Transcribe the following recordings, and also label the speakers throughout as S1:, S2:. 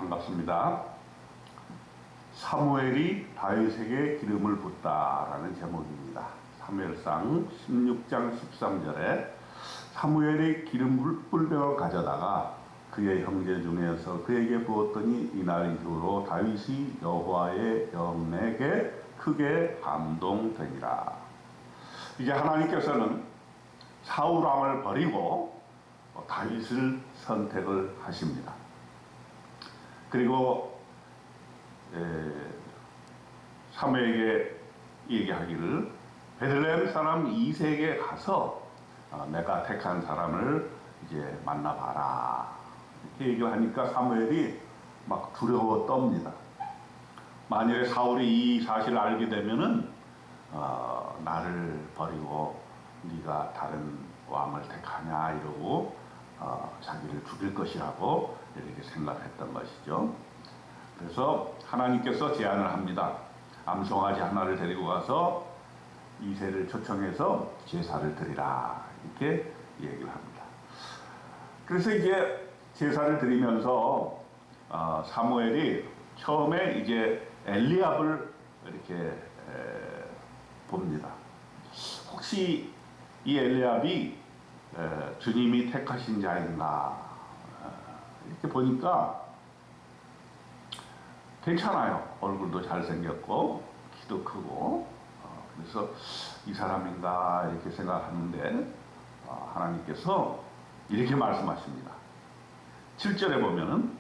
S1: 반갑습니다. 사무엘이 다윗에게 기름을 붓다라는 제목입니다. 사무엘상 16장 13절에 사무엘이 기름 뿔병을 가져다가 그의 형제 중에서 그에게 부었더니 이날 이후로 다윗이 여호와의 영에게 크게 감동되니라. 이제 하나님께서는 사울 왕을 버리고 다윗을 선택을 하십니다. 그리고 사무엘에게 얘기하기를 베들레헴 사람 이새에게 가서 내가 택한 사람을 이제 만나봐라 이렇게 얘기를 하니까 사무엘이 막 두려워 떱니다. 만일에 사울이 이 사실을 알게 되면은 나를 버리고 네가 다른 왕을 택하냐 이러고 자기를 죽일 것이라고 이렇게 생각했던 것이죠. 그래서 하나님께서 제안을 합니다. 암송아지 하나를 데리고 가서 이새를 초청해서 제사를 드리라 이렇게 얘기를 합니다. 그래서 이제 제사를 드리면서 사무엘이 처음에 이제 엘리압을 이렇게 봅니다. 혹시 이 엘리압이 주님이 택하신 자인가 이렇게 보니까 괜찮아요. 얼굴도 잘생겼고 키도 크고 그래서 이 사람인가 이렇게 생각하는데 하나님께서 이렇게 말씀하십니다. 7절에 보면은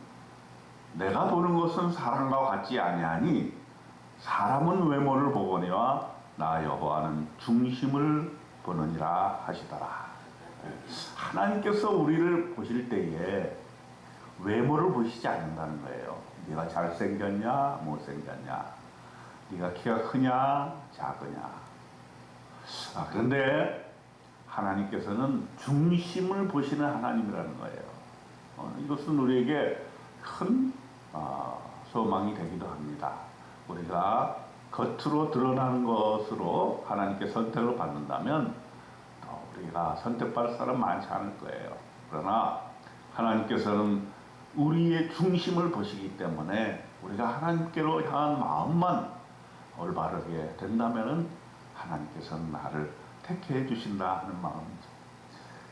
S1: 내가 보는 것은 사람과 같지 아니하니 사람은 외모를 보거니와 나 여호와는 중심을 보느니라 하시더라. 하나님께서 우리를 보실 때에 외모를 보시지 않는다는 거예요. 네가 잘생겼냐 못생겼냐, 네가 키가 크냐 작으냐. 그런데 하나님께서는 중심을 보시는 하나님이라는 거예요. 이것은 우리에게 큰 소망이 되기도 합니다. 우리가 겉으로 드러나는 것으로 하나님께 선택을 받는다면 우리가 선택받을 사람 많지 않을 거예요. 그러나 하나님께서는 우리의 중심을 보시기 때문에 우리가 하나님께로 향한 마음만 올바르게 된다면 하나님께서는 나를 택해 주신다 하는 마음이죠.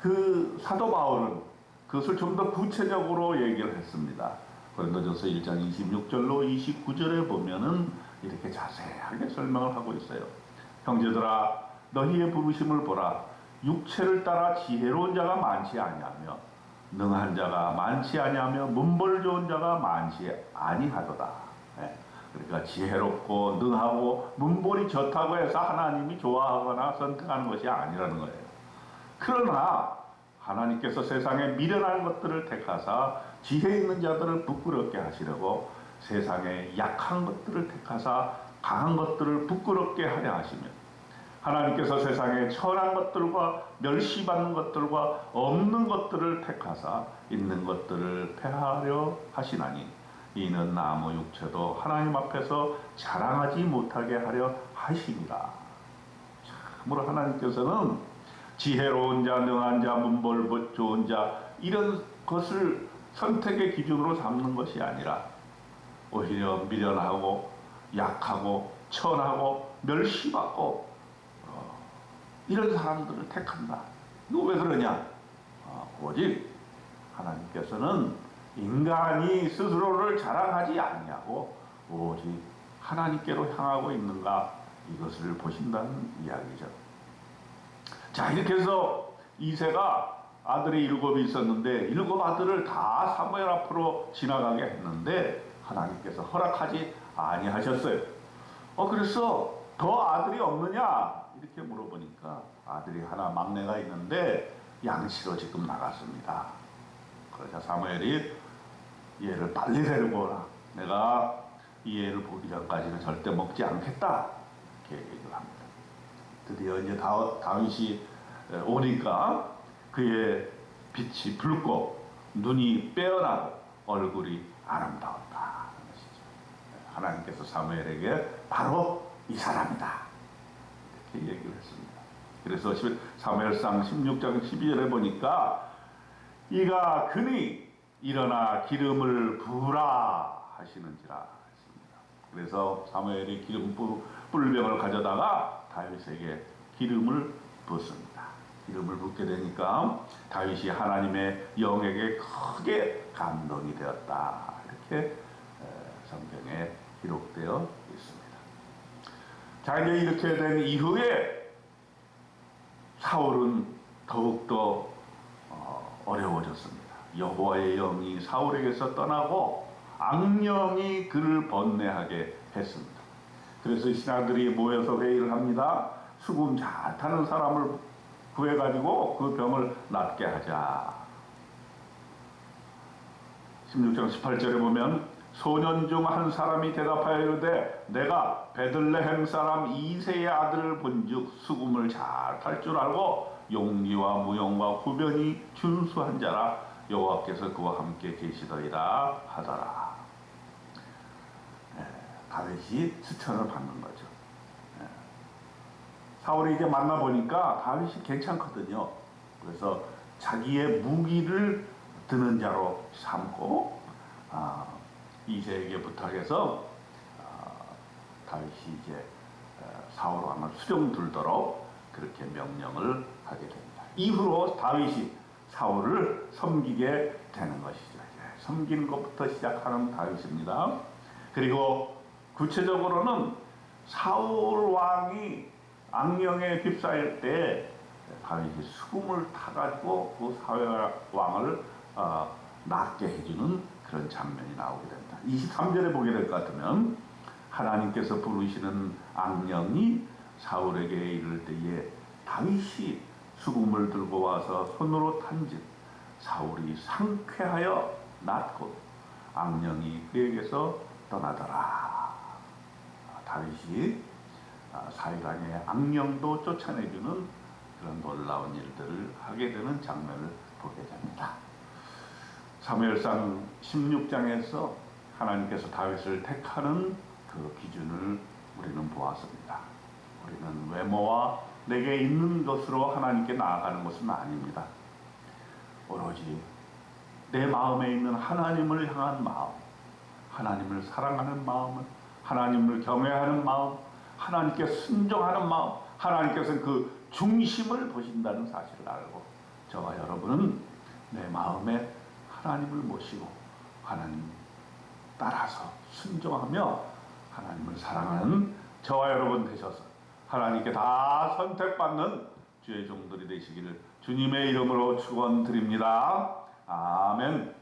S1: 그 사도 바울은 그것을 좀 더 구체적으로 얘기를 했습니다. 고린도전서 1장 26절로 29절에 보면은 이렇게 자세하게 설명을 하고 있어요. 형제들아 너희의 부르심을 보라. 육체를 따라 지혜로운 자가 많지 아니하며 능한 자가 많지 아니하며 문벌 좋은 자가 많지 아니하도다. 그러니까 지혜롭고 능하고 문벌이 좋다고 해서 하나님이 좋아하거나 선택하는 것이 아니라는 거예요. 그러나 하나님께서 세상에 미련한 것들을 택하사 지혜 있는 자들을 부끄럽게 하시려고 세상에 약한 것들을 택하사 강한 것들을 부끄럽게 하려 하시며 하나님께서 세상에 천한 것들과 멸시받는 것들과 없는 것들을 택하사 있는 것들을 폐하려 하시나니 이는 아무 육체도 하나님 앞에서 자랑하지 못하게 하려 하심이라. 참으로 하나님께서는 지혜로운 자, 능한 자, 문벌 좋은 자 이런 것을 선택의 기준으로 삼는 것이 아니라 오히려 미련하고 약하고 천하고 멸시받고 이런 사람들을 택한다. 이거 왜 그러냐? 오직 하나님께서는 인간이 스스로를 자랑하지 아니하고 오직 하나님께로 향하고 있는가 이것을 보신다는 이야기죠. 자, 이렇게 해서 이새가 아들이 7이 있었는데 7 아들을 다 사무엘 앞으로 지나가게 했는데 하나님께서 허락하지 아니하셨어요. 그래서 더 아들이 없느냐 이렇게 물어보니까 아들이 하나 막내가 있는데 양치로 지금 나갔습니다. 그러자 사무엘이 얘를 빨리 데리고 오라. 내가 이 애를 보기 전까지는 절대 먹지 않겠다 이렇게 얘기를 합니다. 드디어 이제 다윗이 오니까 그의 빛이 붉고 눈이 빼어나고 얼굴이 아름다웠다. 하나님께서 사무엘에게 바로 이 사람이다 이렇게 얘기를 했습니다. 그래서 사무엘상 16장 12절에 보니까 이가 그니 일어나 기름을 부으라 하시는지라 했습니다. 그래서 사무엘이 기름 뿔병을 가져다가 다윗에게 기름을 붓습니다. 기름을 붓게 되니까 다윗이 하나님의 영에게 크게 감동이 되었다. 이렇게 성경에 기록되어 있습니다. 자, 이제 이렇게 된 이후에 사울은 더욱더 어려워졌습니다. 여호와의 영이 사울에게서 떠나고 악령이 그를 번뇌하게 했습니다. 그래서 신하들이 모여서 회의를 합니다. 수금 잘 타는 사람을 구해가지고 그 병을 낫게 하자. 16장 18절에 보면 소년 중 한 사람이 대답하여 이르되 내가 베들레헴 사람 이새의 아들을 본즉 수금을 잘 탈 줄 알고 용기와 무용과 후변이 준수한 자라 여호와께서 그와 함께 계시더이다 하더라. 다윗이 추천을 받는 거죠. 사울이 이제 만나보니까 다윗이 괜찮거든요. 그래서 자기의 무기를 드는 자로 삼고 이새에게 부탁해서 다윗이 이제 사울 왕을 수령 들도록 그렇게 명령을 하게 됩니다. 이후로 다윗이 사울을 섬기게 되는 것이죠. 섬기는 것부터 시작하는 다윗입니다. 그리고 구체적으로는 사울 왕이 악령에 휩싸일 때 다윗이 수금을 타가지고 그 사울 왕을 낫게 해주는 그런 장면이 나오게 됩니다. 23절에 보게 될 것 같으면 하나님께서 부르시는 악령이 사울에게 이를 때에 다윗이 수금을 들고 와서 손으로 탄즉 사울이 상쾌하여 낫고 악령이 그에게서 떠나더라. 다윗이 사이간의 악령도 쫓아내주는 그런 놀라운 일들을 하게 되는 장면을 보게 됩니다. 사무엘상 16장에서 하나님께서 다윗을 택하는 그 기준을 우리는 보았습니다. 우리는 외모와 내게 있는 것으로 하나님께 나아가는 것은 아닙니다. 오로지 내 마음에 있는 하나님을 향한 마음, 하나님을 사랑하는 마음, 하나님을 경외하는 마음, 하나님께 순종하는 마음, 하나님께서는 그 중심을 보신다는 사실을 알고 저와 여러분은 내 마음에 하나님을 모시고 하나님 따라서 순종하며 하나님을 사랑하는 저와 여러분 되셔서 하나님께 다 선택받는 주의 종들이 되시기를 주님의 이름으로 축원드립니다. 아멘.